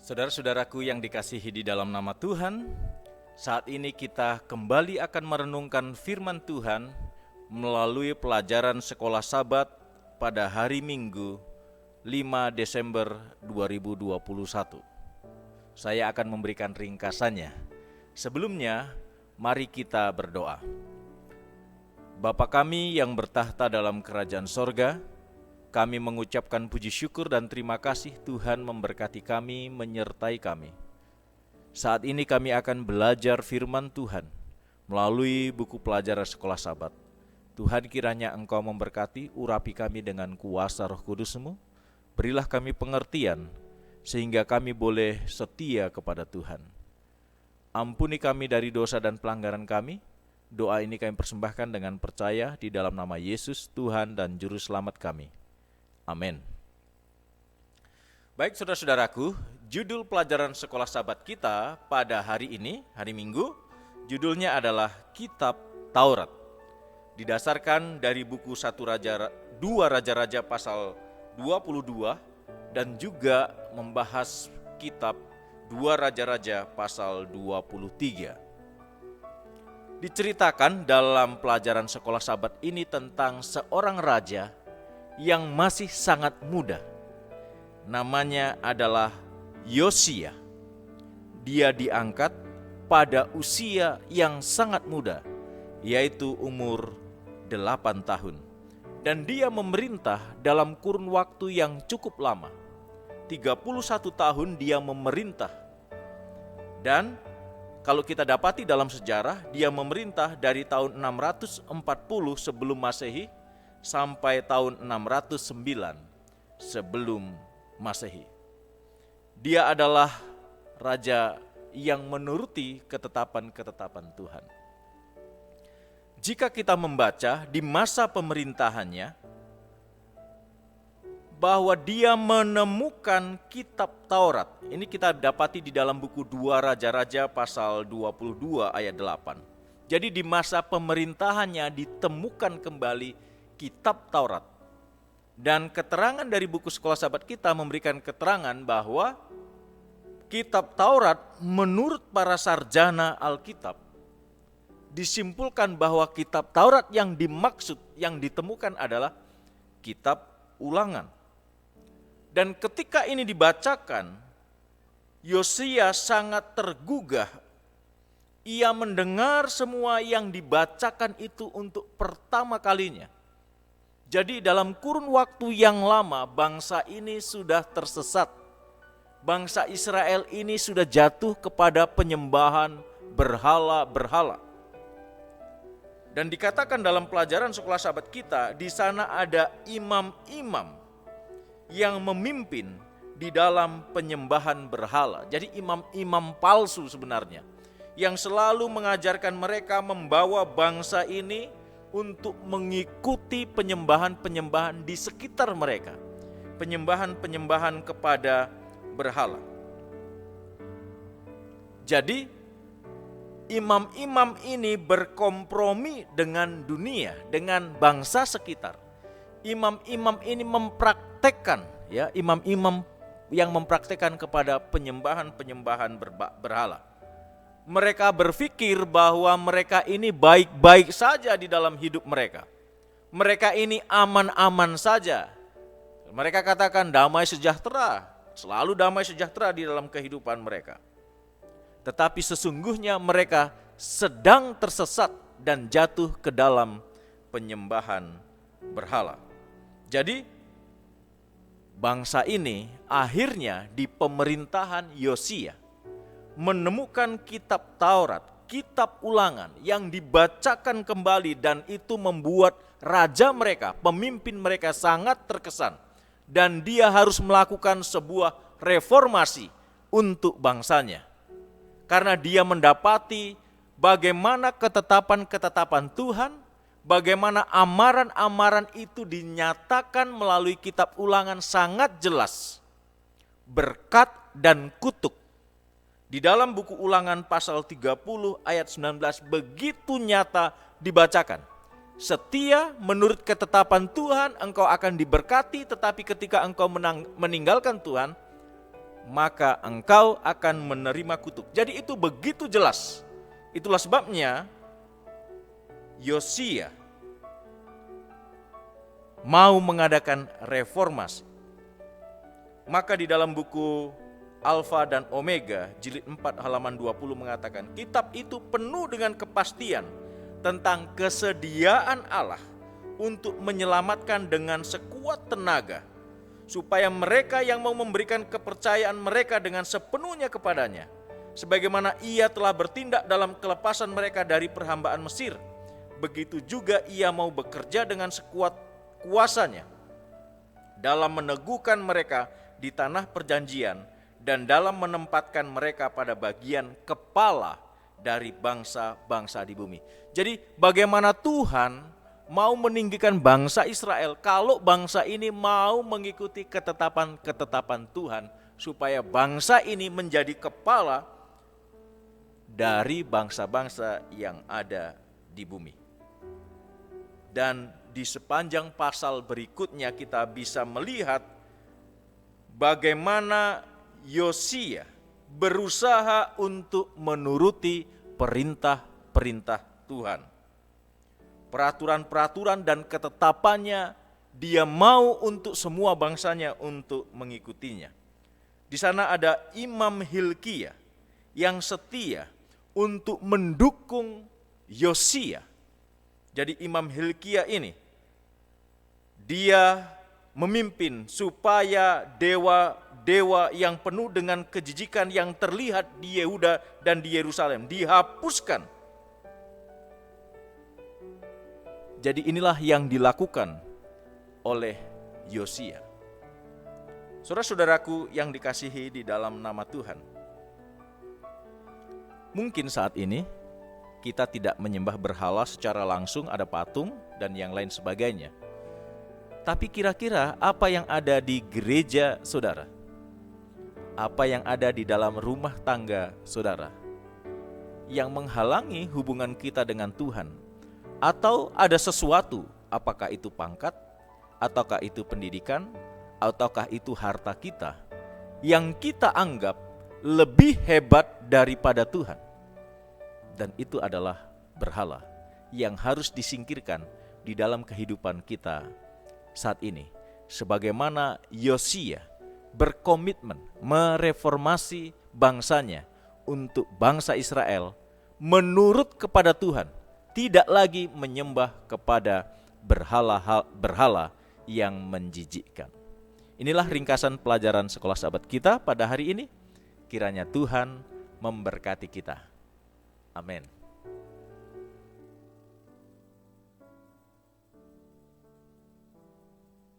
Saudara-saudaraku yang dikasihi di dalam nama Tuhan, saat ini kita kembali akan merenungkan firman Tuhan melalui pelajaran sekolah Sabat pada hari Minggu 5 Desember 2021. Saya akan memberikan ringkasannya. Sebelumnya, mari kita berdoa. Bapa kami yang bertahta dalam kerajaan sorga, kami mengucapkan puji syukur dan terima kasih Tuhan memberkati kami, menyertai kami. Saat ini kami akan belajar firman Tuhan melalui buku pelajaran sekolah Sabat. Tuhan, kiranya Engkau memberkati, urapi kami dengan kuasa Roh Kudus-Mu. Berilah kami pengertian sehingga kami boleh setia kepada Tuhan. Ampuni kami dari dosa dan pelanggaran kami. Doa ini kami persembahkan dengan percaya di dalam nama Yesus, Tuhan dan Juru Selamat kami. Amin. Baik saudara-saudaraku, judul pelajaran sekolah Sabat kita pada hari ini, hari Minggu, judulnya adalah Kitab Taurat. Didasarkan dari buku 2 Raja-Raja pasal 22 dan juga membahas kitab 2 Raja-Raja pasal 23. Diceritakan dalam pelajaran sekolah Sabat ini tentang seorang raja yang masih sangat muda. Namanya adalah Yosia. Dia diangkat pada usia yang sangat muda, yaitu umur 8 tahun. Dan dia memerintah dalam kurun waktu yang cukup lama. 31 tahun dia memerintah. Dan kalau kita dapati dalam sejarah, dia memerintah dari tahun 640 sebelum Masehi sampai tahun 609 sebelum Masehi. Dia adalah raja yang menuruti ketetapan-ketetapan Tuhan. Jika kita membaca di masa pemerintahannya, bahwa dia menemukan kitab Taurat. Ini kita dapati di dalam buku 2 Raja-Raja pasal 22 ayat 8. Jadi di masa pemerintahannya ditemukan kembali kitab Taurat. Dan keterangan dari buku sekolah Sabat kita memberikan keterangan bahwa kitab Taurat menurut para sarjana Alkitab disimpulkan bahwa kitab Taurat yang dimaksud, yang ditemukan adalah kitab Ulangan. Dan ketika ini dibacakan, Yosia sangat tergugah. Ia mendengar semua yang dibacakan itu untuk pertama kalinya. Jadi dalam kurun waktu yang lama bangsa ini sudah tersesat. Bangsa Israel ini sudah jatuh kepada penyembahan berhala-berhala. Dan dikatakan dalam pelajaran sekolah Sabat kita, di sana ada imam-imam yang memimpin di dalam penyembahan berhala. Jadi imam-imam palsu sebenarnya, yang selalu mengajarkan mereka membawa bangsa ini untuk mengikuti penyembahan-penyembahan di sekitar mereka. Penyembahan-penyembahan kepada berhala. Jadi imam-imam ini berkompromi dengan dunia, dengan bangsa sekitar. Imam-imam ini mempraktekkan, imam-imam yang mempraktekkan kepada penyembahan-penyembahan berhala. Mereka berpikir bahwa mereka ini baik-baik saja di dalam hidup mereka. Mereka ini aman-aman saja. Mereka katakan damai sejahtera, selalu damai sejahtera di dalam kehidupan mereka. Tetapi sesungguhnya mereka sedang tersesat dan jatuh ke dalam penyembahan berhala. Jadi bangsa ini akhirnya di pemerintahan Yosia menemukan kitab Taurat, kitab Ulangan yang dibacakan kembali, dan itu membuat raja mereka, pemimpin mereka sangat terkesan, dan dia harus melakukan sebuah reformasi untuk bangsanya. Karena dia mendapati bagaimana ketetapan-ketetapan Tuhan, bagaimana amaran-amaran itu dinyatakan melalui kitab Ulangan sangat jelas. Berkat dan kutuk. Di dalam buku Ulangan pasal 30 ayat 19 begitu nyata dibacakan. Setia menurut ketetapan Tuhan engkau akan diberkati, tetapi ketika engkau meninggalkan Tuhan, maka engkau akan menerima kutuk. Jadi itu begitu jelas. Itulah sebabnya Yosia mau mengadakan reformasi. Maka di dalam buku Alfa dan Omega jilid 4 halaman 20 mengatakan, kitab itu penuh dengan kepastian tentang kesediaan Allah untuk menyelamatkan dengan sekuat tenaga, supaya mereka yang mau memberikan kepercayaan mereka dengan sepenuhnya kepadanya, sebagaimana ia telah bertindak dalam kelepasan mereka dari perhambaan Mesir, begitu juga ia mau bekerja dengan sekuat kuasanya dalam meneguhkan mereka di tanah perjanjian dan dalam menempatkan mereka pada bagian kepala dari bangsa-bangsa di bumi. Jadi bagaimana Tuhan mau meninggikan bangsa Israel kalau bangsa ini mau mengikuti ketetapan-ketetapan Tuhan, supaya bangsa ini menjadi kepala dari bangsa-bangsa yang ada di bumi. Dan di sepanjang pasal berikutnya kita bisa melihat bagaimana Yosia berusaha untuk menuruti perintah-perintah Tuhan. Peraturan-peraturan dan ketetapannya dia mau untuk semua bangsanya untuk mengikutinya. Di sana ada Imam Hilkiah yang setia untuk mendukung Yosia. Jadi Imam Hilkiah ini dia memimpin supaya dewa-dewa yang penuh dengan kejijikan yang terlihat di Yehuda dan di Yerusalem dihapuskan. Jadi inilah yang dilakukan oleh Yosia. Saudara-saudaraku yang dikasihi di dalam nama Tuhan, mungkin saat ini kita tidak menyembah berhala secara langsung, ada patung dan yang lain sebagainya. Tapi kira-kira apa yang ada di gereja saudara? Apa yang ada di dalam rumah tangga saudara yang menghalangi hubungan kita dengan Tuhan? Atau ada sesuatu, apakah itu pangkat, ataukah itu pendidikan, ataukah itu harta kita, yang kita anggap lebih hebat daripada Tuhan. Dan itu adalah berhala yang harus disingkirkan di dalam kehidupan kita saat ini. Sebagaimana Yosia berkomitmen mereformasi bangsanya untuk bangsa Israel menurut kepada Tuhan, tidak lagi menyembah kepada berhala yang menjijikkan. Inilah ringkasan pelajaran sekolah sahabat kita pada hari ini. Kiranya Tuhan memberkati kita. Amin.